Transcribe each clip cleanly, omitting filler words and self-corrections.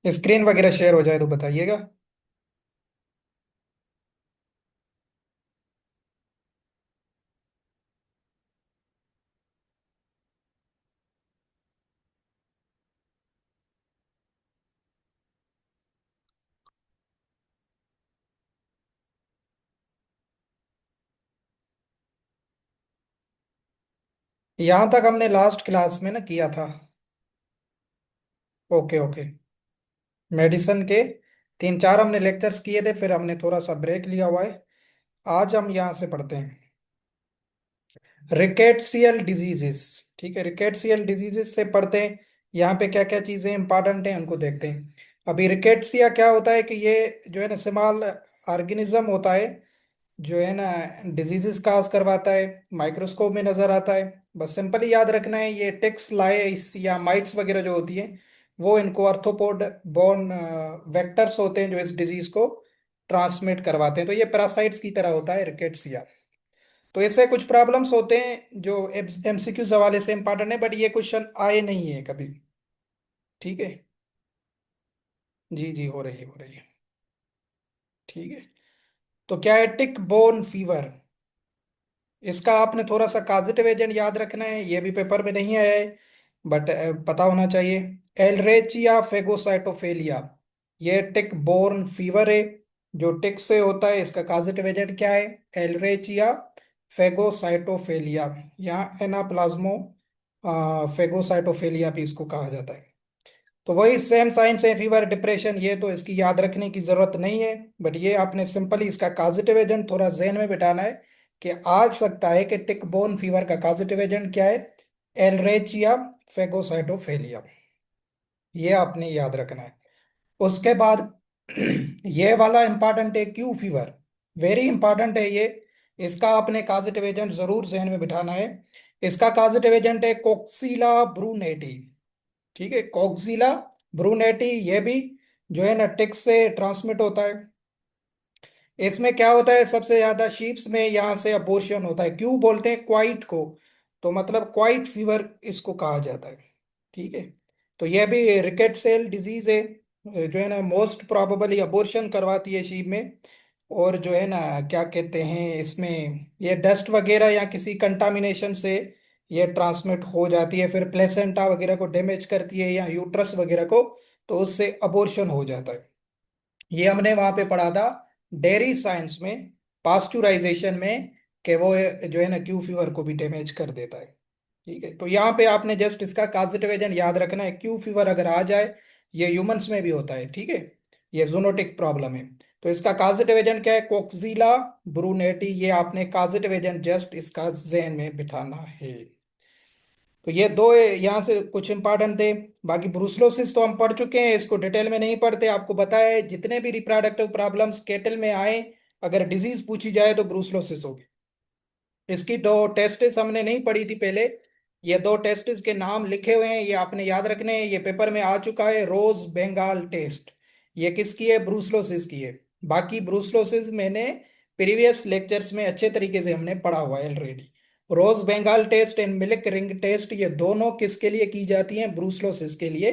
Screen वगैरह share हो जाए तो बताइएगा। यहां तक हमने लास्ट क्लास में ना किया था। Okay okay. मेडिसन के तीन चार हमने लेक्चर्स किए थे, फिर हमने थोड़ा सा ब्रेक लिया हुआ है। आज हम यहाँ से पढ़ते हैं रिकेट्सियल डिजीजेस। ठीक है, रिकेट्सियल डिजीजेस से पढ़ते हैं। यहाँ पे क्या क्या चीजें इंपॉर्टेंट हैं उनको देखते हैं। अभी रिकेट्सिया क्या होता है कि ये जो है ना स्मॉल ऑर्गेनिज्म होता है, जो है ना डिजीजेस काज करवाता है, माइक्रोस्कोप में नजर आता है। बस सिंपली याद रखना है, ये टिक्स लाइस या माइट्स वगैरह जो होती है वो इनको आर्थ्रोपोड बोर्न वेक्टर्स होते हैं जो इस डिजीज को ट्रांसमिट करवाते हैं। तो ये पैरासाइट्स की तरह होता है रिकेट्सिया। तो इससे कुछ प्रॉब्लम्स होते हैं जो एमसीक्यू हवाले से इंपॉर्टेंट है, बट ये क्वेश्चन आए नहीं है कभी। ठीक है। जी जी, हो रही है हो रही है। ठीक है। तो क्या है टिक बोर्न फीवर? इसका आपने थोड़ा सा कॉजेटिव एजेंट याद रखना है, ये भी पेपर में नहीं आया है बट पता होना चाहिए। एलरेचिया फेगोसाइटोफेलिया, ये टिक बोर्न फीवर है जो टिक से होता है। इसका कॉजेटिव एजेंट क्या है? एलरेचिया फेगोसाइटोफेलिया, यहाँ एनाप्लाज्मो फेगोसाइटोफेलिया भी इसको कहा जाता है। तो वही सेम साइंस है, फीवर डिप्रेशन, ये तो इसकी याद रखने की जरूरत नहीं है। बट ये आपने सिंपली इसका कॉजेटिव एजेंट थोड़ा जहन में बिठाना है कि आ सकता है कि टिक बोन फीवर का पॉजिटिव एजेंट क्या है? एलरेचिया फेगोसाइटोफेलिया, ये आपने याद रखना है। उसके बाद ये वाला इंपॉर्टेंट है, क्यू फीवर, वेरी इंपॉर्टेंट है ये। इसका आपने पॉजिटिव एजेंट जरूर जहन में बिठाना है। इसका पॉजिटिव एजेंट है कोक्सीला ब्रूनेटी। ठीक है, कोक्सीला ब्रूनेटी, ये भी जो है ना टिक से ट्रांसमिट होता है। इसमें क्या होता है, सबसे ज्यादा शीप्स में यहाँ से अबॉर्शन होता है। क्यों बोलते हैं क्वाइट को? तो मतलब क्वाइट फीवर इसको कहा जाता है। ठीक है। तो यह भी रिकेट सेल डिजीज है, जो है ना मोस्ट प्रोबेबली अबॉर्शन करवाती है शीप में। और जो है ना क्या कहते हैं इसमें, ये डस्ट वगैरह या किसी कंटामिनेशन से ये ट्रांसमिट हो जाती है, फिर प्लेसेंटा वगैरह को डैमेज करती है या यूट्रस वगैरह को, तो उससे अबॉर्शन हो जाता है। ये हमने वहां पे पढ़ा था डेयरी साइंस में, पास्चुराइजेशन में, कि वो जो है ना क्यू फीवर को भी डैमेज कर देता है। ठीक है, तो यहाँ पे आपने जस्ट इसका पॉजिटिव एजेंट याद रखना है। क्यू फीवर अगर आ जाए, ये ह्यूमंस में भी होता है। ठीक है, ये जूनोटिक प्रॉब्लम है। तो इसका पॉजिटिव एजेंट क्या है? कोक्सीला ब्रूनेटी, ये आपने पॉजिटिव एजेंट जस्ट इसका जहन में बिठाना है। तो ये दो यहाँ से कुछ इंपॉर्टेंट थे। बाकी ब्रूसलोसिस तो हम पढ़ चुके हैं, इसको डिटेल में नहीं पढ़ते। आपको पता है जितने भी रिप्रोडक्टिव प्रॉब्लम्स केटल में आए, अगर डिजीज पूछी जाए तो ब्रूसलोसिस होगी। इसकी दो टेस्टिस हमने नहीं पढ़ी थी पहले, ये दो टेस्टिस के नाम लिखे हुए हैं, ये आपने याद रखने हैं। ये पेपर में आ चुका है, रोज बेंगाल टेस्ट। ये किसकी है? ब्रूसलोसिस की है। बाकी ब्रूसलोसिस मैंने प्रीवियस लेक्चर्स में अच्छे तरीके से हमने पढ़ा हुआ है already. Rose bengal test and milk ring test, ये दोनों किसके लिए की जाती हैं? ब्रूसलोसिस के लिए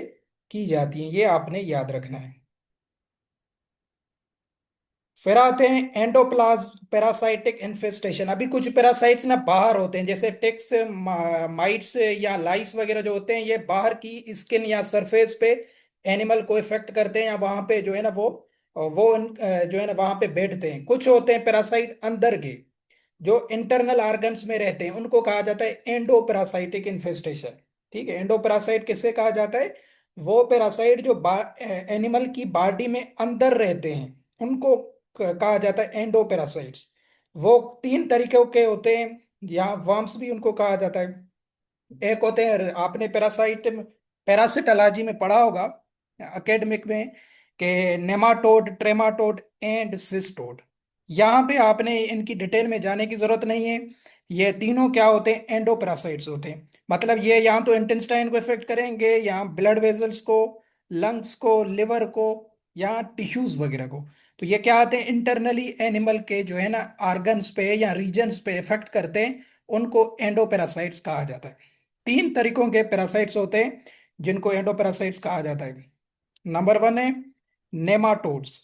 की जाती हैं, ये आपने याद रखना है। फिर आते हैं एंडोप्लाज्म पैरासाइटिक इन्फेस्टेशन। अभी कुछ पैरासाइट्स ना बाहर होते हैं, जैसे टिक्स, माइट्स या लाइस वगैरह जो होते हैं, ये बाहर की स्किन या सरफेस पे एनिमल को इफेक्ट करते हैं, या वहां पे जो है ना जो है ना वहां पे बैठते हैं। कुछ होते हैं पैरासाइट अंदर के, जो इंटरनल ऑर्गन्स में रहते हैं, उनको कहा जाता है एंडोपैरासाइटिक इन्फेस्टेशन। ठीक है, एंडोपैरासाइट किससे कहा जाता है? वो पैरासाइट जो एनिमल की बॉडी में अंदर रहते हैं, उनको कहा जाता है एंडोपैरासाइट्स। वो तीन तरीके के होते हैं, या वर्म्स भी उनको कहा जाता है। एक होते हैं, आपने पैरासिटोलॉजी में पढ़ा होगा एकेडमिक में, कि नेमाटोड, ट्रेमाटोड एंड सिस्टोड। यहाँ पे आपने इनकी डिटेल में जाने की जरूरत नहीं है। ये तीनों क्या होते हैं? एंडोपैरासाइट्स होते हैं। मतलब ये यहाँ तो इंटेस्टाइन को इफेक्ट करेंगे, यहाँ ब्लड वेजल्स को, लंग्स को, लिवर को, या टिश्यूज वगैरह को। तो ये क्या आते हैं? इंटरनली एनिमल के जो है ना, ऑर्गन्स पे या रीजन्स पे इफेक्ट करते हैं, उनको एंडोपैरासाइट्स कहा जाता है। तीन तरीकों के पैरासाइट्स होते हैं जिनको एंडोपैरासाइट्स कहा जाता है। नंबर वन है नेमाटोड्स।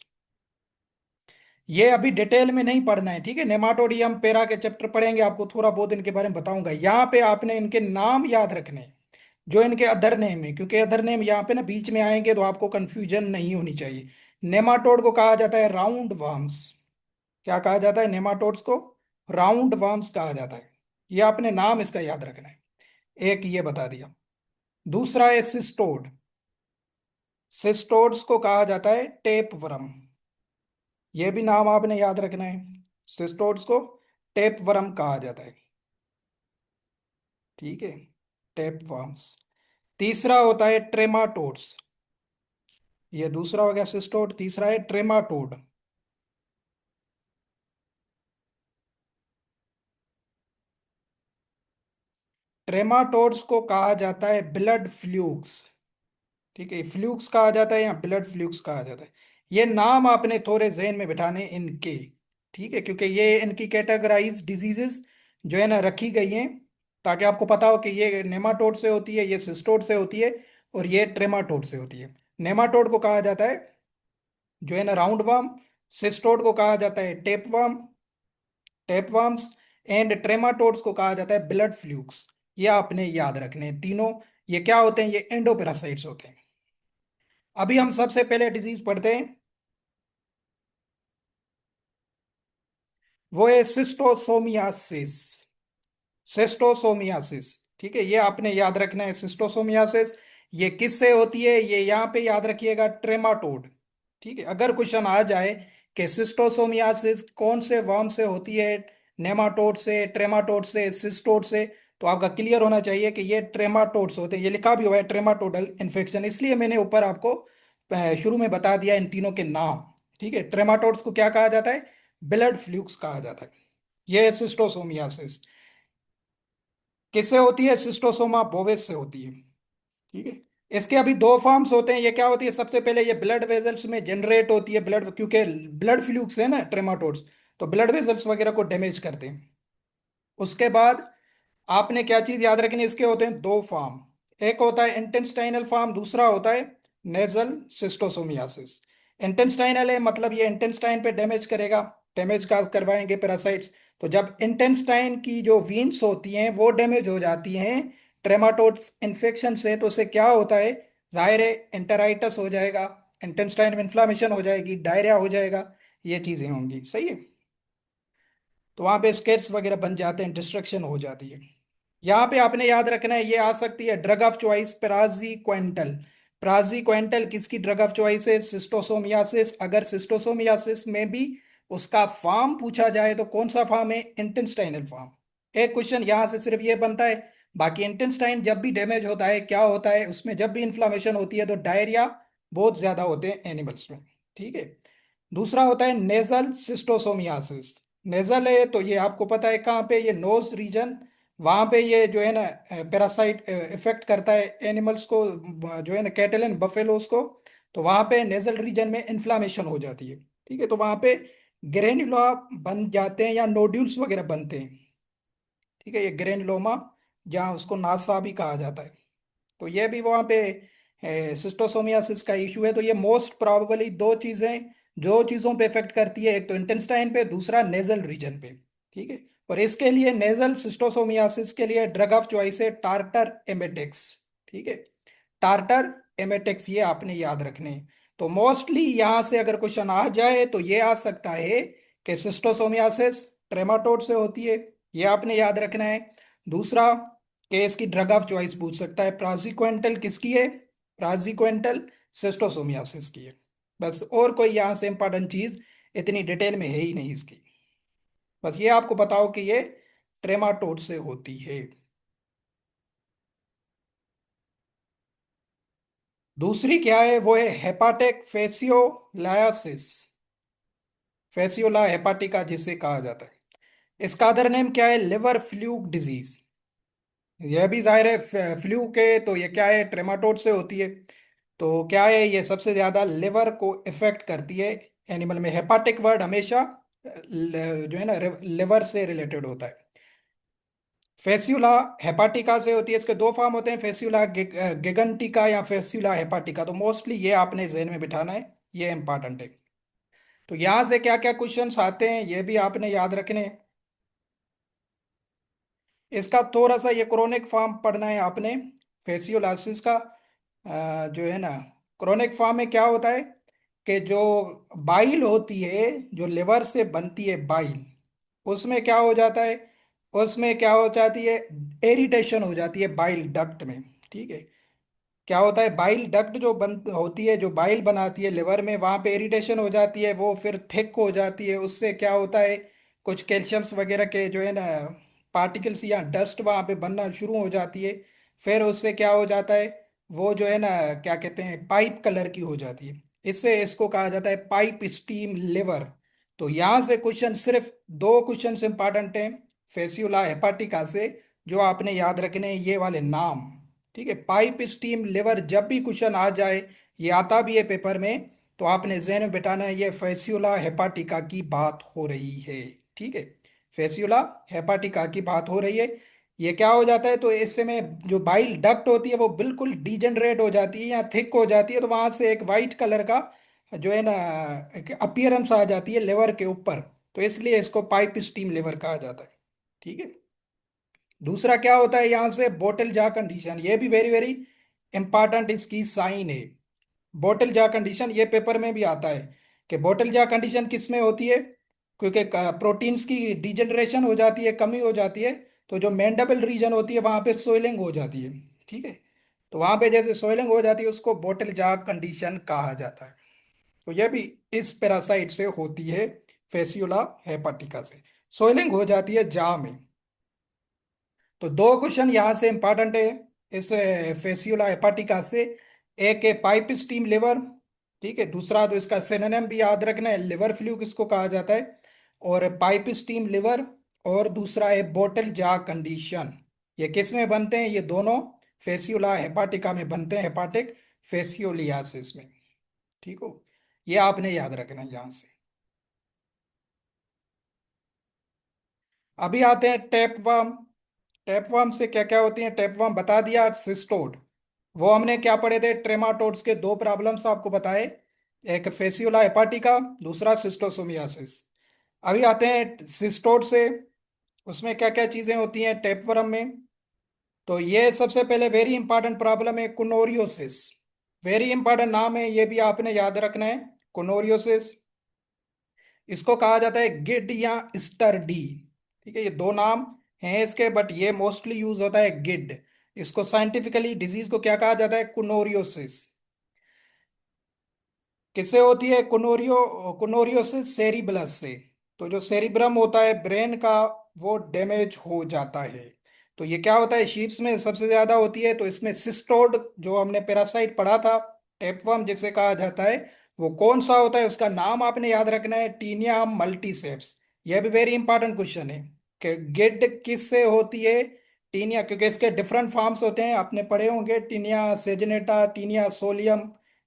ये अभी डिटेल में नहीं पढ़ना है, ठीक है। नेमाटोड ये हम पैरा के चैप्टर पढ़ेंगे, आपको थोड़ा बहुत इनके बारे में बताऊंगा। यहाँ पे आपने इनके नाम याद रखने हैं, जो इनके अदर नेम है, क्योंकि अदर नेम यहाँ पे ना बीच में आएंगे तो आपको कंफ्यूजन नहीं होनी चाहिए। नेमाटोड को कहा जाता है राउंड वर्म्स। क्या कहा जाता है नेमाटोड्स को? राउंड वर्म्स कहा जाता है। ये आपने नाम इसका याद रखना है। एक ये बता दिया। दूसरा है सिस्टोड। सिस्टोड्स को कहा जाता है टेप वर्म। ये भी नाम आपने याद रखना है। सिस्टोड्स को टेप वर्म कहा जाता है, ठीक है। Tape worms. तीसरा होता है ट्रेमाटोड्स। ये दूसरा हो गया सिस्टोड, तीसरा है ट्रेमाटोड। ट्रेमाटोड्स को कहा जाता है ब्लड फ्लूक्स, ठीक है। फ्लूक्स कहा जाता है या ब्लड फ्लूक्स कहा जाता है। ये नाम आपने थोड़े जहन में बिठाने इनके, ठीक है, क्योंकि ये इनकी कैटेगराइज डिजीजेस जो है ना रखी गई हैं, ताकि आपको पता हो कि ये नेमाटोड से होती है, ये सिस्टोड से होती है, और ये ट्रेमाटोड से होती है। नेमाटोड को कहा जाता है जो है ना राउंड वर्म। सिस्टोड को कहा जाता है tapeworm, tapeworms. And trematodes को कहा जाता है ब्लड फ्लूक्स। ये आपने याद रखने हैं तीनों। ये क्या होते हैं? ये एंडोपेरासाइट्स होते हैं। अभी हम सबसे पहले डिजीज पढ़ते हैं, वो है सिस्टोसोमियासिस। सिस्टोसोमियासिस, ठीक है, ये आपने याद रखना है। सिस्टोसोमियासिस ये किससे होती है? ये यहाँ पे याद रखिएगा, ट्रेमाटोड, ठीक है। अगर क्वेश्चन आ जाए कि सिस्टोसोमियासिस कौन से वर्म से होती है, नेमाटोड से, ट्रेमाटोड से, सिस्टोड से, तो आपका क्लियर होना चाहिए कि ये ट्रेमाटोड्स होते हैं। ये लिखा भी हुआ है ट्रेमाटोडल इन्फेक्शन, इसलिए मैंने ऊपर आपको शुरू में बता दिया इन तीनों के नाम, ठीक है। ट्रेमाटोड्स को क्या कहा जाता है? ब्लड फ्लूक्स कहा जाता है। ये सिस्टोसोमियासिस किससे होती है? सिस्टोसोमा बोवेस से होती है, ठीक है। इसके अभी दो फॉर्म्स होते हैं। ये क्या होती है? सबसे पहले ये ब्लड वेजल्स में जनरेट होती है ब्लड, क्योंकि ब्लड फ्लूक्स है ना ट्रेमाटोड्स, तो ब्लड वेजल्स वगैरह को डैमेज करते हैं। उसके बाद आपने क्या चीज याद रखनी है? इसके होते हैं दो फॉर्म। एक होता है इंटेस्टाइनल फॉर्म, दूसरा होता है नेजल सिस्टोसोमियासिस। इंटेस्टाइनल है मतलब ये इंटेस्टाइन पे डैमेज करेगा, डैमेज का करवाएंगे पैरासाइट्स। तो जब इंटेस्टाइन की जो वीन्स होती हैं वो डैमेज हो जाती हैं ट्रेमाटोड इन्फेक्शन से, तो उससे क्या होता है? जाहिर है एंटेराइटिस हो जाएगा, इंटेस्टाइन में इन्फ्लामेशन हो जाएगी, डायरिया हो जाएगा, ये चीजें होंगी, सही है। तो वहां पे स्केट्स वगैरह बन जाते हैं, डिस्ट्रक्शन हो जाती है। यहाँ पे आपने याद रखना है, ये आ सकती है ड्रग ऑफ चॉइस प्राजी क्वेंटल किसकी ड्रग ऑफ चॉइस है? सिस्टोसोमियासिस। अगर सिस्टोसोमियासिस में भी उसका फॉर्म पूछा जाए तो कौन सा फॉर्म है? Intestinal form. एक क्वेश्चन यहाँ से सिर्फ ये बनता है। बाकी इंटेस्टाइन जब भी डैमेज होता है क्या होता है उसमें? जब भी इन्फ्लामेशन होती है तो डायरिया बहुत ज्यादा होते हैं एनिमल्स में, ठीक है। दूसरा होता है नेजल सिस्टोसोमियासिस। नेजल है तो ये आपको पता है कहाँ पे? ये नोज रीजन, वहां पे ये जो है ना पैरासाइट इफेक्ट करता है एनिमल्स को, जो है ना कैटल एंड बफेलोस को। तो वहां पे नेजल रीजन में इन्फ्लामेशन हो जाती है, ठीक है। तो वहां पे ग्रेन्युला बन जाते हैं या नोड्यूल्स वगैरह बनते हैं, ठीक है। ये ग्रेनुलोमा, जहाँ उसको नासा भी कहा जाता है, तो ये भी वहाँ पे सिस्टोसोमियासिस का इशू है। तो ये मोस्ट प्रोबेबली दो चीजें जो चीजों पे इफेक्ट करती है, एक तो इंटेस्टाइन पे, दूसरा नेजल रीजन पे, ठीक है। और इसके लिए नेजल सिस्टोसोमियासिस के लिए ड्रग ऑफ चॉइस है टार्टर एमेटेक्स, ठीक है। टार्टर एमेटेक्स ये आपने याद रखने हैं। तो मोस्टली यहाँ से अगर क्वेश्चन आ जाए तो ये आ सकता है कि सिस्टोसोमियासिस ट्रेमाटोड से होती है, ये आपने याद रखना है। दूसरा कि इसकी ड्रग ऑफ चॉइस पूछ सकता है प्राजिक्वेंटल किसकी है? प्राजिक्वेंटल सिस्टोसोमियासिस की है। बस और कोई यहाँ से इंपॉर्टेंट चीज इतनी डिटेल में है ही नहीं इसकी। बस ये आपको बताओ कि ये ट्रेमाटोड से होती है। दूसरी क्या है? वो है हेपाटिक फेसियोलायासिस। फेसियोला हेपाटिका जिसे कहा जाता है। इसका अदर नेम क्या है? Liver fluke disease. यह भी जाहिर है फ्लू के, तो ये क्या है? ट्रेमाटोड से होती है। तो क्या है? ये सबसे ज्यादा लिवर को इफेक्ट करती है एनिमल में। हेपाटिक वर्ड हमेशा जो है ना लिवर से रिलेटेड होता है। फेस्यूला हेपाटिका से होती है। इसके दो फॉर्म होते हैं, फेस्यूला गिगंटिका या फेस्यूला हेपाटिका। तो मोस्टली ये आपने जहन में बिठाना है, ये इंपॉर्टेंट है। तो यहाँ से क्या क्या क्वेश्चंस आते हैं ये भी आपने याद रखने हैं। इसका थोड़ा सा ये क्रोनिक फॉर्म पढ़ना है आपने, फेसियोलासिस का। जो है ना, क्रोनिक फॉर्म में क्या होता है कि जो बाइल होती है, जो लिवर से बनती है बाइल, उसमें क्या हो जाता है, उसमें क्या हो जाती है, एरिटेशन हो जाती है बाइल डक्ट में। ठीक है, क्या होता है, बाइल डक्ट जो बन होती है, जो बाइल बनाती है लिवर में, वहां पे इरिटेशन हो जाती है, वो फिर थिक हो जाती है। उससे क्या होता है, कुछ कैल्शियम्स वगैरह के जो है ना पार्टिकल्स या डस्ट वहां पे बनना शुरू हो जाती है। फिर उससे क्या हो जाता है, वो जो है ना, क्या कहते हैं, पाइप कलर की हो जाती है। इससे इसको कहा जाता है पाइप स्टीम लिवर। तो यहाँ से क्वेश्चन सिर्फ दो क्वेश्चन इंपॉर्टेंट हैं फेसियोला हेपाटिका से, जो आपने याद रखने हैं, ये वाले नाम। ठीक है, पाइप स्टीम लिवर जब भी क्वेश्चन आ जाए, ये आता भी है पेपर में, तो आपने जहन में बिठाना है ये फेसियोला हेपाटिका की बात हो रही है। ठीक है, फेसियोला हेपाटिका की बात हो रही है। ये क्या हो जाता है, तो इससे में जो बाइल डक्ट होती है वो बिल्कुल डिजेनरेट हो जाती है या थिक हो जाती है, तो वहां से एक वाइट कलर का जो है ना अपीयरेंस आ जाती है लिवर के ऊपर। तो इसलिए इसको पाइप स्टीम लिवर कहा जाता है। ठीक है, दूसरा क्या होता है यहाँ से, बोतल जा कंडीशन। ये भी वेरी वेरी इंपॉर्टेंट इसकी साइन है। बोतल जा कंडीशन ये पेपर में भी आता है कि बोतल जा कंडीशन किस में होती है, क्योंकि प्रोटीन्स की डिजनरेशन हो जाती है, कमी हो जाती है। तो जो मैंडेबल रीजन होती है वहां पे सोइलिंग हो जाती है। ठीक है, तो वहां पे जैसे सोइलिंग हो जाती है उसको बोतल जा कंडीशन कहा जाता है। तो यह भी इस पैरासाइट से होती है, फेसियोला हेपाटिका से सोइलिंग हो जाती है जा में। तो दो क्वेश्चन यहाँ से इंपॉर्टेंट है इस फेसियोला हेपाटिका से। एक है पाइप स्टीम लिवर। ठीक है, दूसरा तो इसका सिनोनिम भी याद रखना है, लिवर फ्लू किसको कहा जाता है, और पाइप स्टीम लिवर। और दूसरा है बोटल जा कंडीशन। ये किस में बनते हैं, ये दोनों फेसियोला हेपाटिका में बनते हैं, हेपाटिक फेसियोलियासिस में। ठीक हो, ये आपने याद रखना है यहाँ से। अभी आते हैं टैपवार्म। टैपवार्म से क्या क्या होती है, टैपवार्म बता दिया, सिस्टोड। वो हमने क्या पढ़े थे, ट्रेमाटोड्स के दो प्रॉब्लम्स आपको बताए, एक फेसियोला हेपाटिका, दूसरा सिस्टोसोमियासिस। अभी आते हैं सिस्टोड से, उसमें क्या क्या चीजें होती हैं टैपवर्म में। तो ये सबसे पहले वेरी इंपॉर्टेंट प्रॉब्लम है कुनोरियोसिस। वेरी इंपॉर्टेंट नाम है, ये भी आपने याद रखना है, कुनोरियोसिस। इसको कहा जाता है गिड या स्टर्डी। ठीक है, ये दो नाम हैं इसके, बट ये मोस्टली यूज होता है गिड। इसको साइंटिफिकली डिजीज को क्या कहा जाता है, कुनोरियोसिस। किससे होती है कुनोरियोसिस, सेरिब्लस से। तो जो सेरिब्रम होता है ब्रेन का, वो डैमेज हो जाता है। तो ये क्या होता है, शीप्स में सबसे ज्यादा होती है। तो इसमें सिस्टोड जो हमने पैरासाइट पढ़ा था, टेपवर्म जिसे कहा जाता है, वो कौन सा होता है, उसका नाम आपने याद रखना है, टीनिया मल्टीसेप्स। यह भी वेरी इंपॉर्टेंट क्वेश्चन है कि गिड किससे होती है, टीनिया, क्योंकि इसके डिफरेंट फॉर्म्स होते हैं, आपने पढ़े होंगे, टीनिया सेजनेटा, टीनिया सोलियम,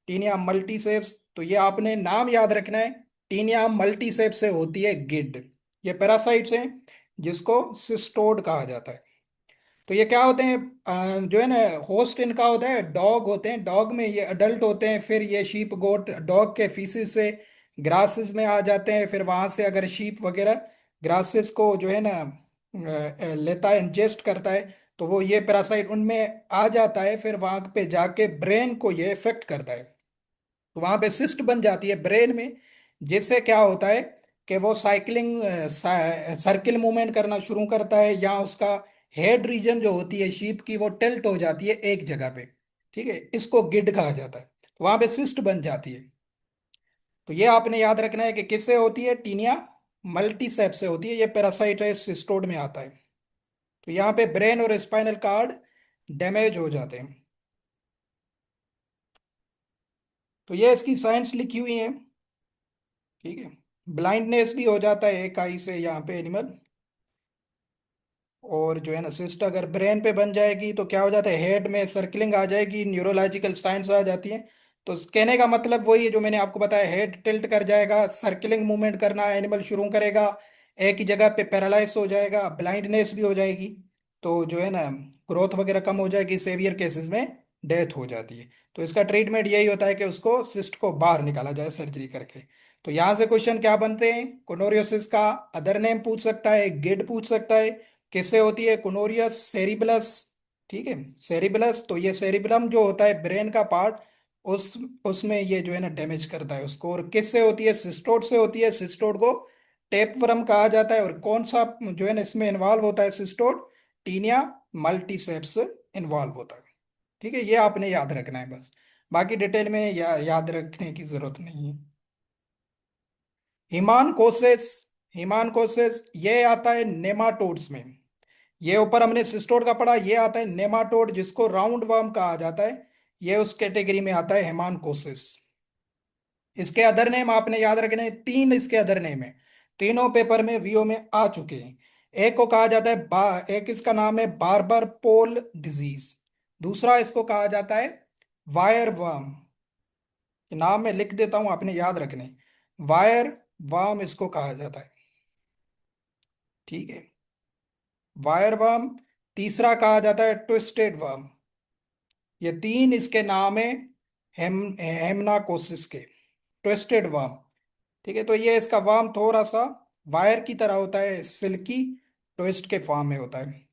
टीनिया मल्टीसेप्स। तो ये आपने नाम याद रखना है, टीनिया मल्टीसेप्स से होती है गिड। ये पैरासाइट्स हैं जिसको सिस्टोड कहा जाता है। तो ये क्या होते हैं, जो है ना, होस्ट इनका होता है डॉग होते हैं, डॉग में ये अडल्ट होते हैं, फिर ये शीप गोट डॉग के फीसिस से ग्रासेस में आ जाते हैं। फिर वहां से अगर शीप वगैरह ग्रासेस को जो है ना लेता है, इंजेस्ट करता है, तो वो ये पैरासाइट उनमें आ जाता है, फिर वहां पे जाके ब्रेन को ये इफेक्ट करता है। तो वहां पे सिस्ट बन जाती है ब्रेन में, जिससे क्या होता है कि वो साइकिलिंग सर्किल मूवमेंट करना शुरू करता है, या उसका हेड रीजन जो होती है शीप की, वो टिल्ट हो जाती है एक जगह पे। ठीक है, इसको गिड कहा जाता है। तो वहां पे सिस्ट बन जाती है। तो ये आपने याद रखना है कि किससे होती है, टीनिया मल्टीसेप से होती है। ये पैरासाइट है, सिस्टोड में आता है। तो यहाँ पे ब्रेन और स्पाइनल कार्ड डैमेज हो जाते हैं। तो ये इसकी साइंस लिखी हुई है। ठीक है, ब्लाइंडनेस भी हो जाता है एक आई से यहाँ पे एनिमल। और जो है ना, सिस्ट अगर ब्रेन पे बन जाएगी तो क्या हो जाता है, हेड में सर्कलिंग आ जाएगी, न्यूरोलॉजिकल साइंस आ जाती है। तो कहने का मतलब वही है जो मैंने आपको बताया, हेड टिल्ट कर जाएगा, सर्कलिंग मूवमेंट करना एनिमल शुरू करेगा, एक ही जगह पे पैरालाइज हो जाएगा, ब्लाइंडनेस भी हो जाएगी। तो जो है ना ग्रोथ वगैरह कम हो जाएगी, सेवियर केसेस में डेथ हो जाती है। तो इसका ट्रीटमेंट यही होता है कि उसको सिस्ट को बाहर निकाला जाए सर्जरी करके। तो यहाँ से क्वेश्चन क्या बनते हैं, कुनोरियोसिस का अदर नेम पूछ सकता है, गिड पूछ सकता है। किससे होती है, कुनोरियस सेरिबलस। ठीक है, सेरिबलस, तो ये सेरिबलम जो होता है ब्रेन का पार्ट, उस उसमें ये जो है ना डैमेज करता है उसको। और किससे होती है, सिस्टोड से होती है। सिस्टोड को टेपवर्म कहा जाता है। और कौन सा जो है ना इसमें इन्वॉल्व होता है सिस्टोड, टीनिया मल्टीसेप्स इन्वॉल्व होता है। ठीक है, ये आपने याद रखना है बस। बाकी डिटेल में याद रखने की जरूरत नहीं है। हिमानकोसिस, हिमानकोसिस ये आता है नेमाटोड्स में। ये ऊपर हमने सिस्टोड का पढ़ा, ये आता है नेमाटोड जिसको राउंड वर्म कहा जाता है। ये उस कैटेगरी में आता है हेमानकोसिस। इसके अदर नेम आपने याद रखने हैं, तीन इसके अदर नेम है। तीनों पेपर में वीओ में आ चुके हैं। एक को कहा जाता है एक इसका नाम है बार्बर पोल डिजीज। दूसरा इसको कहा जाता है वायर वर्म। नाम मैं लिख देता हूं, आपने याद रखने, वायर वर्म इसको कहा जाता है। ठीक है, वायर वर्म। तीसरा कहा जाता है ट्विस्टेड वर्म। ये तीन इसके नाम है हेमनाकोसिस के, ट्विस्टेड वर्म। ठीक है, तो ये इसका वार्म थोड़ा सा वायर की तरह होता है, सिल्की ट्विस्ट के फॉर्म में होता है।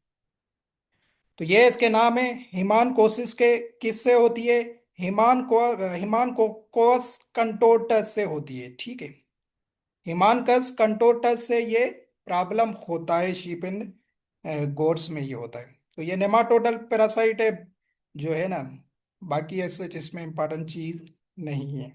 तो ये इसके नाम है। हिमान कोसिस के किससे होती है, हिमान कोस कंटोटस से होती है। ठीक है, हिमानकस कंटोटस से ये प्रॉब्लम होता है, शीप इन गोट्स में ये होता है। तो ये नेमाटोडल पैरासाइट है जो है ना। बाकी ऐसे इसमें इंपॉर्टेंट चीज नहीं है।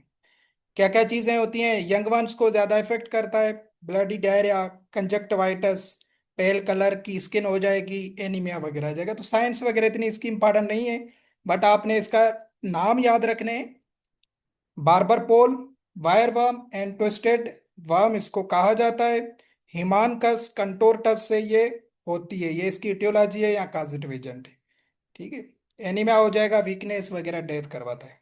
क्या क्या चीजें होती हैं, यंग वंस को ज्यादा इफेक्ट करता है, ब्लडी डायरिया, कंजक्टिवाइटिस, पेल कलर की स्किन हो जाएगी, एनीमिया वगैरह आ जाएगा। तो साइंस वगैरह इतनी इसकी इंपॉर्टेंट नहीं है, बट आपने इसका नाम याद रखने हैं। Barber pole, wire worm and twisted worm इसको कहा जाता है। हिमानकस कंटोरटस से ये होती है, ये इसकी इटियोलॉजी है या काजिटिव एजेंट है। ठीक है, एनीमिया हो जाएगा, वीकनेस वगैरह डेथ करवाता है।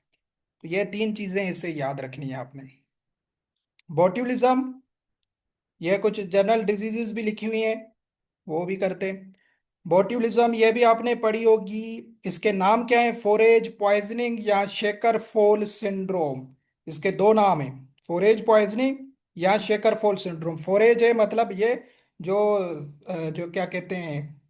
तो ये तीन चीजें इससे याद रखनी है आपने। बोट्यूलिज्म, ये कुछ जनरल डिजीजेस भी लिखी हुई हैं, वो भी करते हैं। बोट्यूलिज्म ये भी आपने पढ़ी होगी। इसके नाम क्या है, फोरेज पॉइजनिंग या शेकर फोल सिंड्रोम। इसके दो नाम हैं, फोरेज पॉइजनिंग या शेकर फोल सिंड्रोम। फोरेज है मतलब ये जो जो क्या कहते हैं,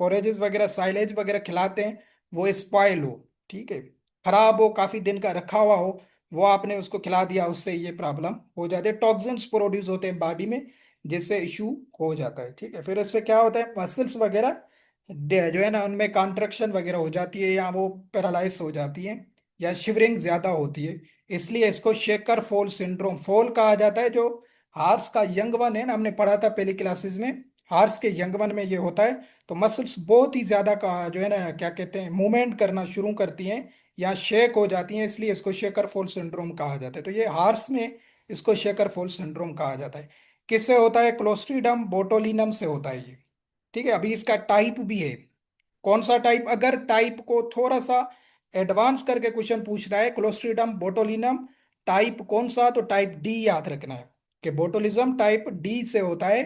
फोरेजेस वगैरह साइलेज वगैरह खिलाते हैं, वो स्पॉइल हो, ठीक है, खराब हो, काफी दिन का रखा हुआ हो, वो आपने उसको खिला दिया, उससे ये प्रॉब्लम हो जाती है। टॉक्सिन्स प्रोड्यूस होते हैं बॉडी में, जिससे इशू हो जाता है। ठीक है, फिर इससे क्या होता है, मसल्स वगैरह जो है ना उनमें कॉन्ट्रैक्शन वगैरह हो जाती है, या वो पैरालाइज हो जाती है, या शिवरिंग ज्यादा होती है। इसलिए इसको शेकर फोल सिंड्रोम फोल कहा जाता है। जो हार्स का यंग वन है ना, हमने पढ़ा था पहली क्लासेस में, हार्स के यंग वन में ये होता है। तो मसल्स बहुत ही ज्यादा का जो है ना क्या कहते हैं मूवमेंट करना शुरू करती हैं या शेक हो जाती हैं, इसलिए इसको शेकर फोल सिंड्रोम कहा जाता है। तो ये हार्स में इसको शेकर फोल सिंड्रोम कहा जाता है। किससे होता है, क्लोस्ट्रीडम बोटोलिनम से होता है ये। ठीक है, अभी इसका टाइप भी है। कौन सा टाइप, अगर टाइप को थोड़ा सा एडवांस करके क्वेश्चन पूछता है, क्लोस्ट्रीडम बोटोलिनम टाइप कौन सा, तो टाइप डी याद रखना है कि बोटोलिज्म टाइप डी से होता है।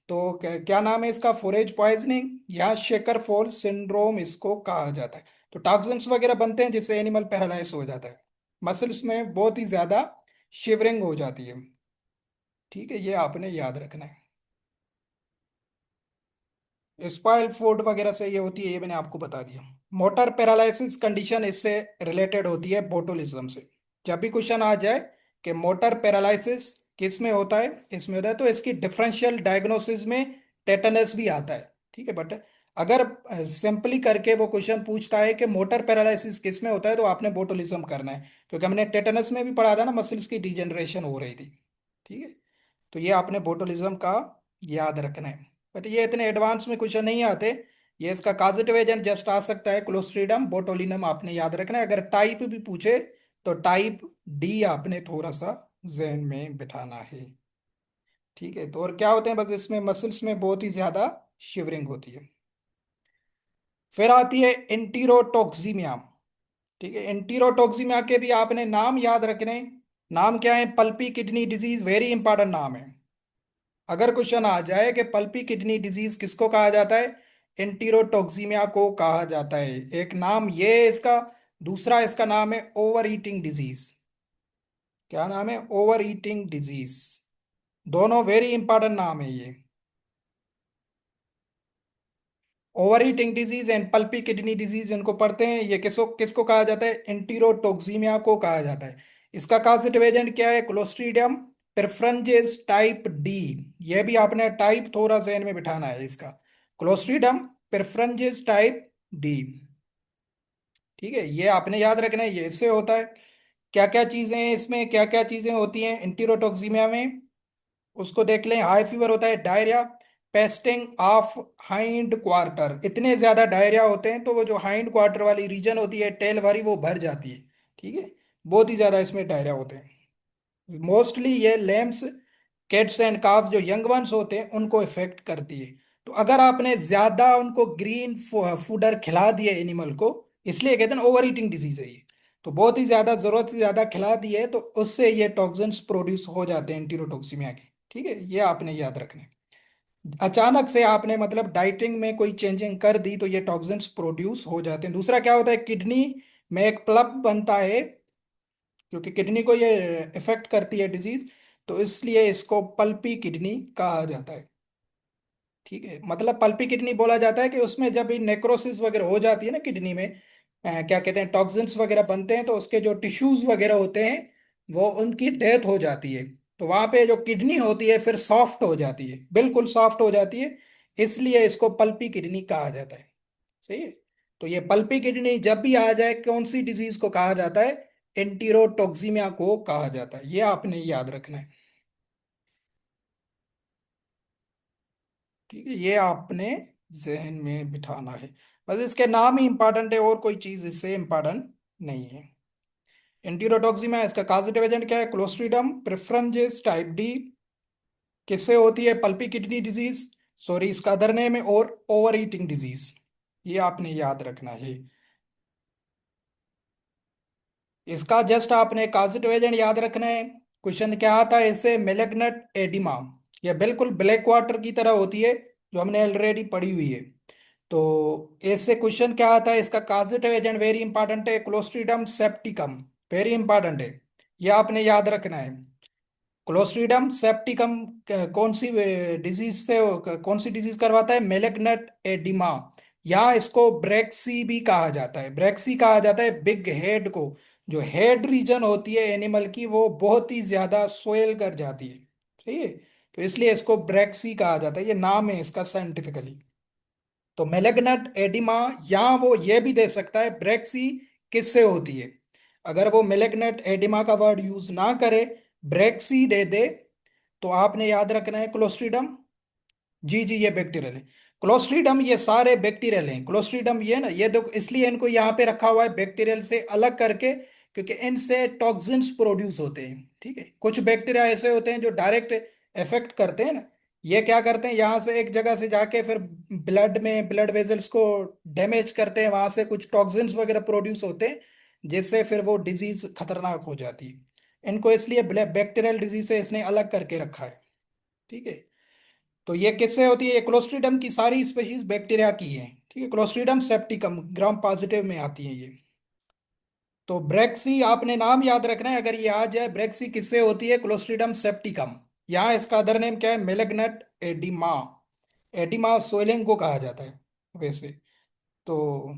तो क्या नाम है इसका, फोरेज पॉइजनिंग या शेकर फोल सिंड्रोम इसको कहा जाता है। तो टॉक्सिन्स वगैरह बनते हैं जिससे एनिमल पैरालाइज हो जाता है, मसल्स में बहुत ही ज्यादा शिवरिंग हो जाती है। ठीक है, ये आपने याद रखना है। स्पाइल फूड वगैरह से ये होती है, ये मैंने आपको बता दिया। मोटर पैरालिसिस कंडीशन इससे रिलेटेड होती है बोटुलिज्म से। जब भी क्वेश्चन आ जाए कि मोटर पैरालिसिस किस में होता है, इसमें होता है, तो इसकी डिफरेंशियल डायग्नोसिस में टेटनस भी आता है। ठीक है, बट अगर सिंपली करके वो क्वेश्चन पूछता है कि मोटर पैरालिसिस किस में होता है, तो आपने बोटुलिज्म करना है, क्योंकि हमने टेटनस में भी पढ़ा था ना, मसल्स की डिजेनरेशन हो रही थी। ठीक है, तो ये आपने बोटुलिज्म का याद रखना है। बट ये इतने एडवांस में क्वेश्चन नहीं आते। ये इसका कॉजेटिव एजेंट जस्ट आ सकता है, क्लोस्ट्रीडम बोटोलिनम आपने याद रखना है। अगर टाइप भी पूछे तो टाइप डी आपने थोड़ा सा जहन में बिठाना है। ठीक है, तो और क्या होते हैं, बस इसमें मसल्स में बहुत ही ज्यादा शिवरिंग होती है। फिर आती है इंटीरोटॉक्सिमिया। ठीक है, इंटीरोटॉक्सिमिया के भी आपने नाम याद रखने हैं। नाम क्या है, pulpy kidney disease, very important नाम है। अगर क्वेश्चन आ जाए कि पल्पी किडनी डिजीज किसको कहा जाता है, एंटीरोटॉक्सिमिया को कहा जाता है। एक नाम ये है इसका। दूसरा इसका नाम है ओवर ईटिंग डिजीज। क्या नाम है? Over eating disease. दोनों वेरी इंपॉर्टेंट नाम है ये। Over eating disease and pulpy kidney disease इनको पढ़ते हैं। ये किसको किसको कहा जाता है? एंटीरोटॉक्सिमिया को कहा जाता है। इसका कॉजेटिव एजेंट क्या है? Clostridium perfringens type D. ये भी आपने टाइप थोड़ा जहन में बिठाना है इसका। Clostridium perfringens type D. ठीक है, ये आपने याद रखना है, ये इससे होता है। क्या क्या चीजें हैं इसमें, क्या क्या चीजें होती हैं एंटीरोटॉक्सिमिया में, उसको देख लें। हाई फीवर होता है, diarrhoea, pasting of hind quarter. इतने ज्यादा डायरिया होते हैं तो वो जो हाइंड क्वार्टर वाली रीजन होती है टेल वाली, वो भर जाती है। ठीक है, बहुत ही ज्यादा इसमें डायरिया होते हैं। मोस्टली ये लैम्स, कैट्स एंड काव्स जो यंग वंस होते हैं उनको इफेक्ट करती है। तो अगर आपने ज्यादा उनको ग्रीन फूडर खिला दिए एनिमल को, इसलिए कहते हैं ओवर ईटिंग डिजीज है ये। तो बहुत ही ज्यादा, जरूरत से ज्यादा खिला दिए तो उससे ये टॉक्सिन्स प्रोड्यूस हो जाते हैं एंटीरोटॉक्सिमिया के। ठीक है, ये आपने याद रखना है। अचानक से आपने मतलब डाइटिंग में कोई चेंजिंग कर दी तो ये टॉक्सिन्स प्रोड्यूस हो जाते हैं। दूसरा क्या होता है, किडनी में एक प्लब बनता है, क्योंकि किडनी को ये इफेक्ट करती है डिजीज, तो इसलिए इसको पल्पी किडनी कहा जाता है। ठीक है, मतलब पल्पी किडनी बोला जाता है कि उसमें जब नेक्रोसिस वगैरह हो जाती है ना किडनी में, क्या कहते हैं, टॉक्सिन्स वगैरह बनते हैं तो उसके जो टिश्यूज वगैरह होते हैं वो उनकी डेथ हो जाती है। तो वहां पे जो किडनी होती है फिर सॉफ्ट हो जाती है, बिल्कुल सॉफ्ट हो जाती है। इसलिए इसको पल्पी किडनी कहा जाता है। सही है। तो ये पल्पी किडनी जब भी आ जाए, कौन सी डिजीज को कहा जाता है? एंटीरोटॉक्सिमिया को कहा जाता है। ये आपने याद रखना है। ठीक है, ये आपने जहन में बिठाना है। बस इसके नाम ही इंपॉर्टेंट है, और कोई चीज इससे इंपॉर्टेंट नहीं है। एंटीरोटॉक्सिमिया, इसका कॉजेटिव एजेंट क्या है? Clostridium preference type D. किससे होती है? पल्पी किडनी डिजीज, सॉरी इसका अदर नेम है, और ओवर ईटिंग डिजीज। ये आपने याद रखना है। इसका जस्ट आपने कॉजेटिव एजेंट याद रखना है। क्वेश्चन क्या आता है इससे? Malignant oedema. यह बिल्कुल ब्लैक वाटर की तरह होती है, जो हमने ऑलरेडी पढ़ी हुई है। तो इससे क्वेश्चन क्या आता है? इसका कॉजेटिव एजेंट वेरी इंपॉर्टेंट है, क्लोस्ट्रीडियम सेप्टिकम। वेरी इंपॉर्टेंट है, यह आपने याद रखना है। क्लोस्ट्रीडियम सेप्टिकम कौन सी डिजीज से, कौन सी डिजीज करवाता है? Malignant oedema. या इसको ब्रेक्सी भी कहा जाता है। ब्रेक्सी कहा जाता है बिग हेड को। जो हेड रीजन होती है एनिमल की, वो बहुत ही ज्यादा स्वेल कर जाती है। ठीक है, तो इसलिए इसको ब्रेक्सी कहा जाता है, ये नाम है इसका साइंटिफिकली। तो मेलेग्नेंट एडिमा, या वो ये भी दे सकता है ब्रेक्सी किससे होती है। अगर वो मेलेग्नेंट एडिमा का वर्ड यूज ना करे, ब्रेक्सी दे दे, तो आपने याद रखना है क्लोस्ट्रीडम। जी जी, ये बैक्टीरियल है। क्लोस्ट्रीडम ये सारे बैक्टीरियल हैं। क्लोस्ट्रीडम ये ना, ये देखो, इसलिए इनको यहाँ पे रखा हुआ है बैक्टीरियल से अलग करके, क्योंकि इनसे टॉक्सिन्स प्रोड्यूस होते हैं। ठीक है, कुछ बैक्टीरिया ऐसे होते हैं जो डायरेक्ट इफेक्ट करते हैं ना। ये क्या करते हैं, यहाँ से एक जगह से जाके फिर ब्लड में, ब्लड वेजल्स को डैमेज करते हैं, वहां से कुछ टॉक्सिन्स वगैरह प्रोड्यूस होते हैं, जिससे फिर वो डिजीज खतरनाक हो जाती है। इनको इसलिए बैक्टीरियल डिजीज से इसने अलग करके रखा है। ठीक है, तो ये किससे होती है? ये क्लोस्ट्रीडम की सारी स्पीशीज बैक्टीरिया की है। ठीक है, क्लोस्ट्रीडम सेप्टिकम ग्राम पॉजिटिव में आती है ये। तो ब्रेक्सी आपने नाम याद रखना है, अगर ये आ जाए, ब्रेक्सी किससे होती है? क्लोस्ट्रीडम सेप्टिकम। यहाँ इसका अदर नेम क्या है? Malignant oedema. एडिमा सोइलिंग को कहा जाता है वैसे। तो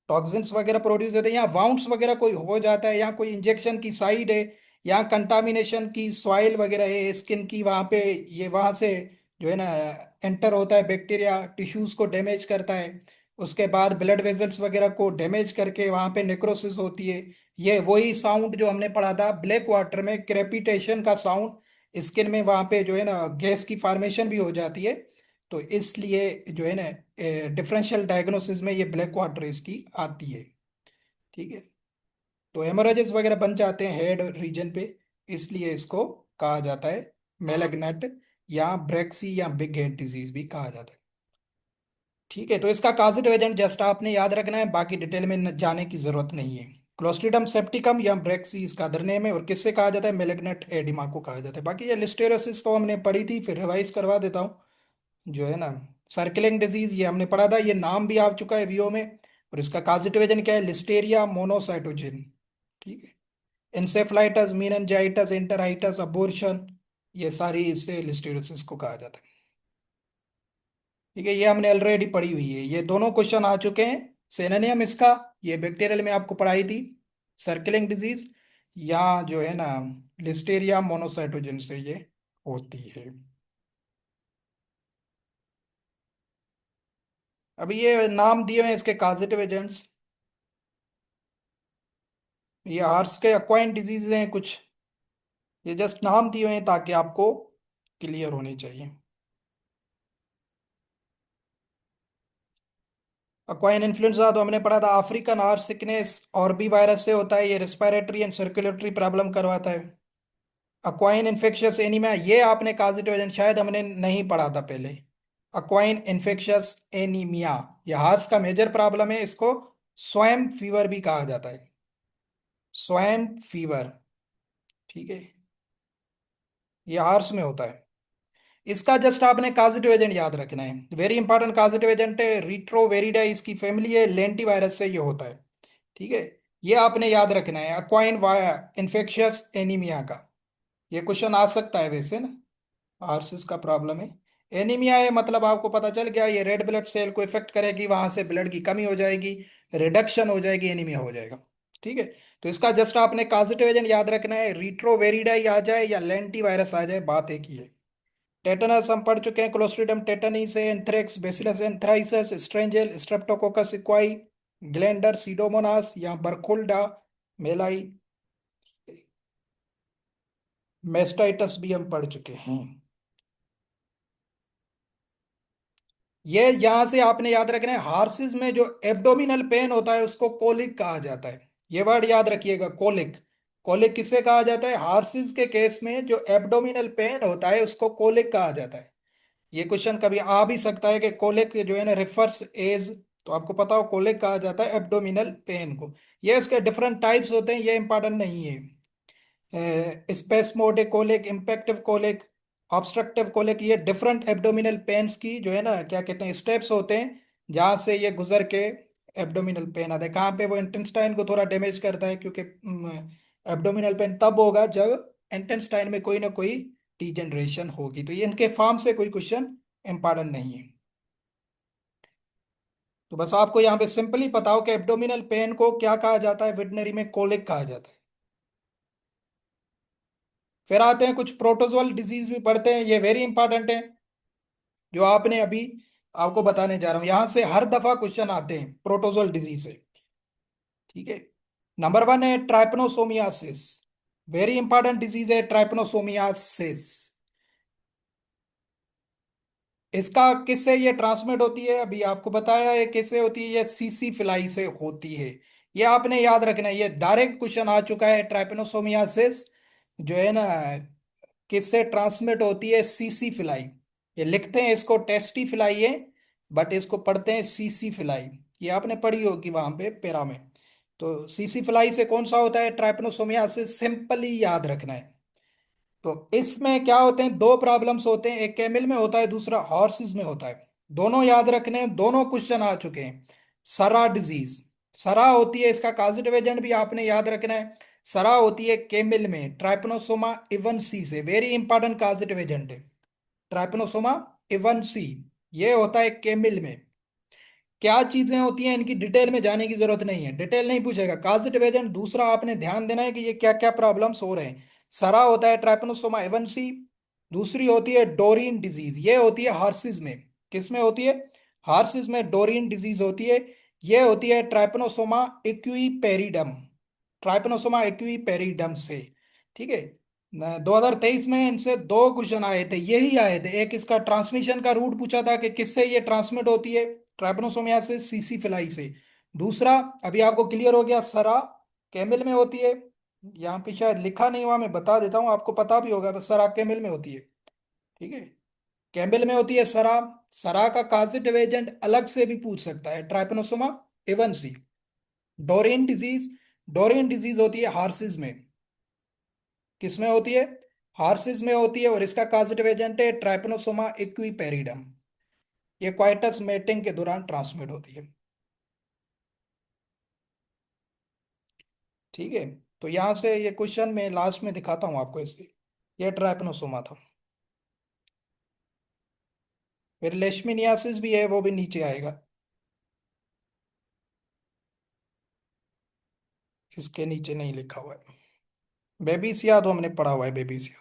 टॉक्सिन्स वगैरह प्रोड्यूस होते हैं, यहाँ वाउंड्स वगैरह कोई हो जाता है, यहाँ कोई इंजेक्शन की साइड है, यहाँ कंटामिनेशन की सॉइल वगैरह है स्किन की, वहाँ पे ये वहाँ से जो है ना एंटर होता है बैक्टीरिया, टिश्यूज को डैमेज करता है। उसके बाद ब्लड वेजल्स वगैरह को डैमेज करके वहाँ पे नेक्रोसिस होती है। ये वही साउंड जो हमने पढ़ा था ब्लैक वाटर में, क्रेपिटेशन का साउंड, स्किन में वहाँ पे जो है ना गैस की फॉर्मेशन भी हो जाती है। तो इसलिए जो है ना डिफरेंशियल डायग्नोसिस में ये ब्लैक वाटर इसकी आती है। ठीक है, तो हेमोरेजेस वगैरह बन जाते हैं हेड रीजन पे, इसलिए इसको कहा जाता है मेलेग्नेट, या ब्रेक्सी, या बिग हेड डिजीज भी कहा जाता है। ठीक है, तो इसका काजिटिव एजेंट जस्ट आपने याद रखना है, बाकी डिटेल में जाने की जरूरत नहीं है। क्लोस्ट्रीडम सेप्टिकम या ब्रेक्सी इसका अदर नेम है, और किससे कहा जाता है? मेलेग्नेट एडिमा को कहा जाता है। बाकी ये लिस्टेरियोसिस तो हमने पढ़ी थी, फिर रिवाइज करवा देता हूँ, जो है ना सर्कुलेटिंग डिजीज ये हमने पढ़ा था, ये नाम भी आ चुका है वीओ में। और इसका कॉजेटिव एजेंट क्या है? लिस्टेरिया मोनोसाइटोजेन। ठीक है। इंसेफ्लाइटस, मीनिंजाइटिस, इंटराइटिस, अबॉर्शन, ये सारी इससे लिस्टेरियोसिस को कहा जाता है। ठीक है, ये हमने ऑलरेडी पढ़ी हुई है, ये दोनों क्वेश्चन आ चुके हैं। सिनोनिम इसका, ये बैक्टीरियल में आपको पढ़ाई थी, सर्कुलेटिंग डिजीज, या जो है ना लिस्टेरिया मोनोसाइटोजेन से ये होती है। अभी ये नाम दिए हुए हैं इसके कॉजेटिव एजेंट्स, ये हार्स के अक्वाइन डिजीज हैं कुछ, ये जस्ट नाम दिए हुए हैं ताकि आपको क्लियर होने चाहिए। अक्वाइन इन्फ्लुएंजा तो हमने पढ़ा था, अफ्रीकन हार्ट सिकनेस और बी वायरस से होता है, ये रेस्पिरेटरी एंड सर्कुलेटरी प्रॉब्लम करवाता है। अक्वाइन इन्फेक्शियस एनीमिया, ये आपने कॉजेटिव एजेंट शायद हमने नहीं पढ़ा था पहले। अक्वाइन इन्फेक्शियस एनीमिया, ये हार्ट का मेजर प्रॉब्लम है, इसको स्वैम फीवर भी कहा जाता है, स्वैम फीवर। ठीक है, ये हार्स में होता है। इसका जस्ट आपने कॉजेटिव एजेंट याद रखना है, वेरी इंपॉर्टेंट कॉजेटिव एजेंट है रिट्रोवेरिडा, इसकी फैमिली है, लेंटी वायरस से ये होता है। ठीक है, ये आपने याद रखना है अक्वाइन इन्फेक्शियस एनीमिया का, ये क्वेश्चन आ सकता है वैसे ना, आर्सिस का प्रॉब्लम है, एनीमिया है मतलब आपको पता चल गया, ये रेड ब्लड सेल को इफेक्ट करेगी, वहां से ब्लड की कमी हो जाएगी, रिडक्शन हो जाएगी, एनीमिया हो जाएगा। ठीक है, तो इसका जस्ट आपने कॉजेटिव एजेंट याद रखना है, रिट्रोवेरिडाई आ जाए या लेंटी वायरस आ जाए, बात एक ही है। टेटनस हम पढ़ चुके हैं, क्लोस्ट्रीडियम टेटनी से, एंथ्रेक्स, बेसिलस एंथ्राइसस, स्ट्रेंजेल, स्ट्रेप्टोकोकस इक्वाई, ग्लैंडर, सीडोमोनास या बरकुल्डा मेलाई, मेस्टाइटस भी हम पढ़ चुके हैं। ये यहां से आपने याद रखना है, हार्सिस में जो एब्डोमिनल पेन होता है उसको कोलिक कहा जाता है, ये वर्ड याद रखिएगा, कोलिक। कोलिक किसे कहा जाता है? हार्सिस के केस में जो एब्डोमिनल पेन होता है उसको कोलिक कहा जाता है। ये क्वेश्चन कभी आ भी सकता है कि कोलिक जो है ना रिफर्स एज, तो आपको पता हो कोलिक कहा जाता है एब्डोमिनल पेन को। ये इसके डिफरेंट टाइप्स होते हैं, ये इंपॉर्टेंट नहीं है। स्पेस्मोडिक कोलिक, इम्पेक्टिव कोलिक, ऑब्स्ट्रक्टिव कोलिक, ये डिफरेंट एब्डोमिनल पेन्स की जो है ना क्या कहते हैं स्टेप्स होते हैं, जहाँ से ये गुजर के एब्डोमिनल पेन आता है। कहाँ पे? वो इंटेस्टाइन को थोड़ा डैमेज करता है, क्योंकि एब्डोमिनल पेन तब होगा जब इंटेस्टाइन में कोई ना कोई डिजेनरेशन होगी, तो ये इनके फॉर्म से कोई क्वेश्चन इंपॉर्टेंट नहीं है। तो बस आपको यहाँ पे सिंपली पता हो कि एब्डोमिनल पेन को क्या कहा जाता है, वेटनरी में कोलिक कहा जाता है। फिर आते हैं कुछ प्रोटोजोअल डिजीज भी पढ़ते हैं, ये वेरी इंपॉर्टेंट है, जो आपने अभी आपको बताने जा रहा हूं, यहां से हर दफा क्वेश्चन आते हैं प्रोटोजोअल डिजीज से। ठीक है, नंबर वन है ट्राइपनोसोमियासिस, वेरी इंपॉर्टेंट डिजीज है ट्राइपनोसोमियासिस। इसका किससे ये ट्रांसमिट होती है? अभी आपको बताया है किससे होती है, ये सीसी फिलाई से होती है। ये आपने याद रखना है, ये डायरेक्ट क्वेश्चन आ चुका है, ट्राइपनोसोमियासिस जो है ना किससे ट्रांसमिट होती है? सीसी फिलाई। ये लिखते हैं इसको टेस्टी फिलाई है, बट इसको पढ़ते हैं सीसी फिलाई। ये आपने पढ़ी होगी वहां पे पैरा में। तो सीसी फिलाई से कौन सा होता है? ट्राइपनोसोमियासिस, सिंपली याद रखना है। तो इसमें क्या होते हैं, दो प्रॉब्लम्स होते हैं, एक कैमिल में होता है, दूसरा हॉर्सेस में होता है। दोनों याद रखने हैं, दोनों क्वेश्चन आ चुके हैं। सरा डिजीज, सरा होती है, इसका कॉजेटिव एजेंट भी आपने याद रखना है। सरा होती है केमिल में ट्राइपनोसोमा इवनसी से, वेरी इंपॉर्टेंट कॉजेटिव एजेंट है ट्राइपनोसोमा इवनसी, ये होता है केमिल में। क्या चीजें होती हैं इनकी डिटेल में जाने की जरूरत नहीं है, डिटेल नहीं पूछेगा, कॉजेटिव एजेंट दूसरा आपने ध्यान देना है कि ये क्या क्या प्रॉब्लम्स हो रहे हैं। सरा होता है ट्राइपनोसोमा एवनसी, दूसरी होती है डोरिन डिजीज, ये होती है हार्सिस में। किस में होती है? हार्सिस में डोरिन डिजीज होती है, ये होती है ट्राइपनोसोमा इक्विपेरिडम, ट्राइपनोसोमा इक्विपेरिडम से। ठीक है, 2023 में इनसे दो क्वेश्चन आए थे, यही आए थे, एक इसका ट्रांसमिशन का रूट पूछा था कि किससे ये ट्रांसमिट होती है, ट्राइपनोसोमियासिस सीसी फिलाई से। दूसरा अभी आपको क्लियर हो गया, सरा कैमिल में होती है, यहाँ पे शायद लिखा नहीं हुआ, मैं बता देता हूँ, आपको पता भी होगा, बस सरा कैमिल में होती है। ठीक है, कैमिल में होती है सरा। सरा का कॉजेटिव एजेंट अलग से भी पूछ सकता है, ट्राइपनोसोमा एवनसी। डोरिन डिजीज, डोरिन डिजीज होती है हार्सिस में। किस में होती है? हार्सिस में होती है, और इसका कॉजेटिव एजेंट है ट्राइपनोसोमा इक्विपेरिडम। ये क्वाइटस मेटिंग के दौरान ट्रांसमिट होती है। ठीक है। तो यहाँ से ये क्वेश्चन मैं लास्ट में दिखाता हूँ आपको इससे। ये ट्राइपनोसोमा था। फिर लेशमिनियासिस भी है, वो भी नीचे आएगा। इसके नीचे नहीं लिखा हुआ है। बेबीसिया तो हमने पढ़ा हुआ है, बेबीसिया।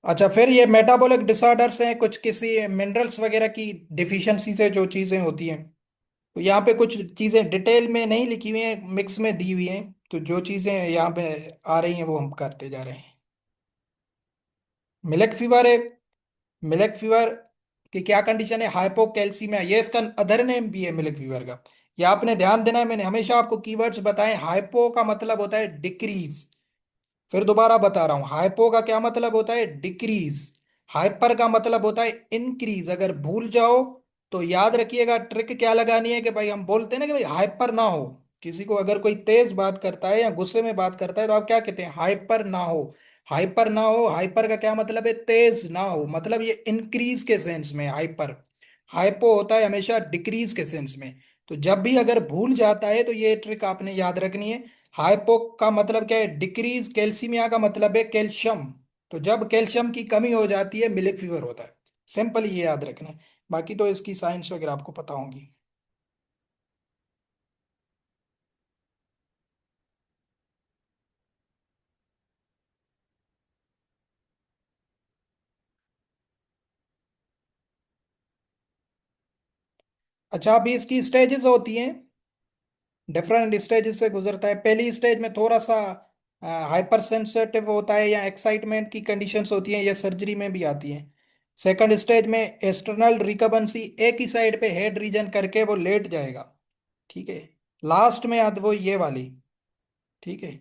अच्छा, फिर ये मेटाबॉलिक डिसऑर्डर्स हैं कुछ, किसी मिनरल्स वगैरह की डिफिशिएंसी से जो चीजें होती हैं। तो यहाँ पे कुछ चीजें डिटेल में नहीं लिखी हुई हैं, मिक्स में दी हुई हैं। तो जो चीजें यहाँ पे आ रही हैं वो हम करते जा रहे हैं। मिल्क फीवर है। मिल्क फीवर की क्या कंडीशन है? हाइपोकैल्सीमिया, ये इसका अदर नेम भी है मिल्क फीवर का। ये आपने ध्यान देना है, मैंने हमेशा आपको कीवर्ड्स बताएं। हाइपो का मतलब होता है डिक्रीज। फिर दोबारा बता रहा हूं, हाइपो का क्या मतलब होता है? डिक्रीज। हाइपर का मतलब होता है इंक्रीज। अगर भूल जाओ तो याद रखिएगा, ट्रिक क्या लगानी है कि भाई हम बोलते हैं ना कि भाई हाइपर ना हो। किसी को अगर कोई तेज बात करता है या गुस्से में बात करता है तो आप क्या कहते हैं? हाइपर ना हो। हाइपर ना हो, हाइपर का क्या मतलब है? तेज ना हो, मतलब ये इंक्रीज के सेंस में हाइपर। हाइपो होता है हमेशा डिक्रीज के सेंस में। तो जब भी अगर भूल जाता है तो ये ट्रिक आपने याद रखनी है। हाइपो का मतलब क्या है? डिक्रीज। कैल्सीमिया का मतलब है कैल्शियम। तो जब कैल्शियम की कमी हो जाती है मिल्क फीवर होता है। सिंपल ये याद रखना है। बाकी तो इसकी साइंस वगैरह आपको पता होंगी। अच्छा, अभी इसकी स्टेजेस होती हैं, डिफरेंट स्टेजेस से गुजरता है। पहली स्टेज में थोड़ा सा हाइपर सेंसिटिव होता है या एक्साइटमेंट की कंडीशंस होती हैं, ये सर्जरी में भी आती हैं। सेकंड स्टेज में एक्सटर्नल रिकम्बेंसी, एक ही साइड पे हेड रीजन करके वो लेट जाएगा। ठीक है। लास्ट में आद वो ये वाली। ठीक है।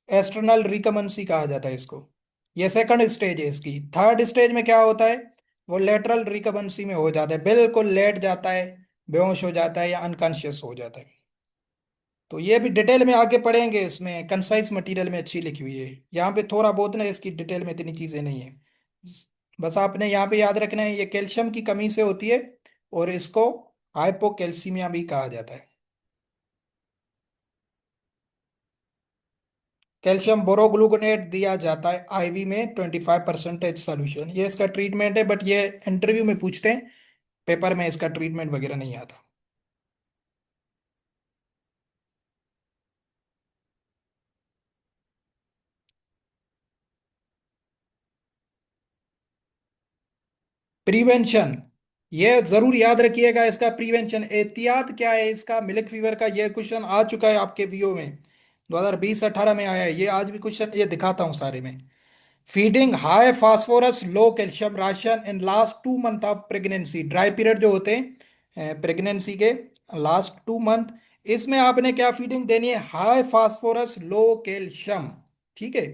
एक्सटर्नल रिकम्बेंसी कहा जाता है इसको। ये सेकंड स्टेज है इसकी। थर्ड स्टेज में क्या होता है? वो लेटरल रिकम्बेंसी में हो जाता है, बिल्कुल लेट जाता है, बेहोश हो जाता है या अनकॉन्शियस हो जाता है। तो ये भी डिटेल में आगे पढ़ेंगे, इसमें कंसाइज मटेरियल में अच्छी लिखी हुई है। यहाँ पे थोड़ा बहुत ना इसकी डिटेल में इतनी चीजें नहीं है। बस आपने यहाँ पे याद रखना है, ये कैल्शियम की कमी से होती है और इसको हाइपोकैल्सीमिया भी कहा जाता है। कैल्शियम बोरोग्लूकोनेट दिया जाता है आईवी में 25% सोल्यूशन, ये इसका ट्रीटमेंट है। बट ये इंटरव्यू में पूछते हैं, पेपर में इसका ट्रीटमेंट वगैरह नहीं आता। प्रिवेंशन, ये जरूर याद रखिएगा इसका। प्रिवेंशन एहतियात क्या है इसका मिल्क फीवर का? ये क्वेश्चन आ चुका है आपके वीओ में, 2020-18 में आया है ये। आज भी क्वेश्चन ये दिखाता हूँ सारे में। Feeding high phosphorus low calcium ration in last 2 month of pregnancy, dry period जो होते हैं प्रेगनेंसी के लास्ट 2 मंथ, इसमें आपने क्या फीडिंग देनी है? हाई फास्फोरस लो कैल्शियम। ठीक है।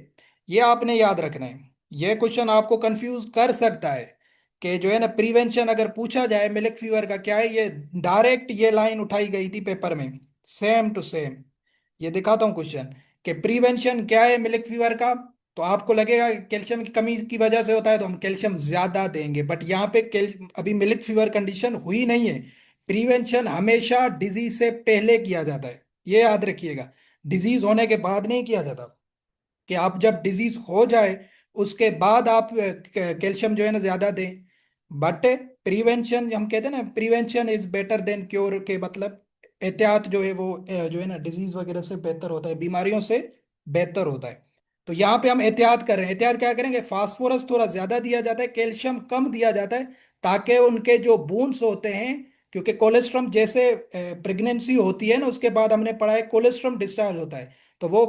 ये आपने याद रखना है। ये क्वेश्चन आपको कंफ्यूज कर सकता है कि जो है ना, प्रिवेंशन अगर पूछा जाए मिल्क फीवर का क्या है, ये डायरेक्ट ये लाइन उठाई गई थी पेपर में, सेम टू सेम। ये दिखाता हूँ क्वेश्चन कि प्रिवेंशन क्या है मिल्क फीवर का। तो आपको लगेगा कि कैल्शियम की कमी की वजह से होता है तो हम कैल्शियम ज्यादा देंगे, बट यहाँ पे अभी मिल्क फीवर कंडीशन हुई नहीं है। प्रिवेंशन हमेशा डिजीज से पहले किया जाता है, ये याद रखिएगा। डिजीज होने के बाद नहीं किया जाता। कि आप जब डिजीज हो जाए उसके बाद आप कैल्शियम जो है ना ज्यादा दें। बट प्रिवेंशन हम कहते हैं ना, prevention is better than cure, के मतलब एहतियात जो है वो जो है ना डिजीज वगैरह से बेहतर होता है, बीमारियों से बेहतर होता है। तो यहाँ पे हम एहतियात कर रहे हैं। एहतियात क्या करेंगे? फास्फोरस थोड़ा ज्यादा दिया जाता है, कैल्शियम कम दिया जाता है, ताकि उनके जो बोन्स होते हैं, क्योंकि कोलेस्ट्रम जैसे प्रेगनेंसी होती है ना उसके बाद हमने पढ़ा है कोलेस्ट्रम डिस्चार्ज होता है, तो वो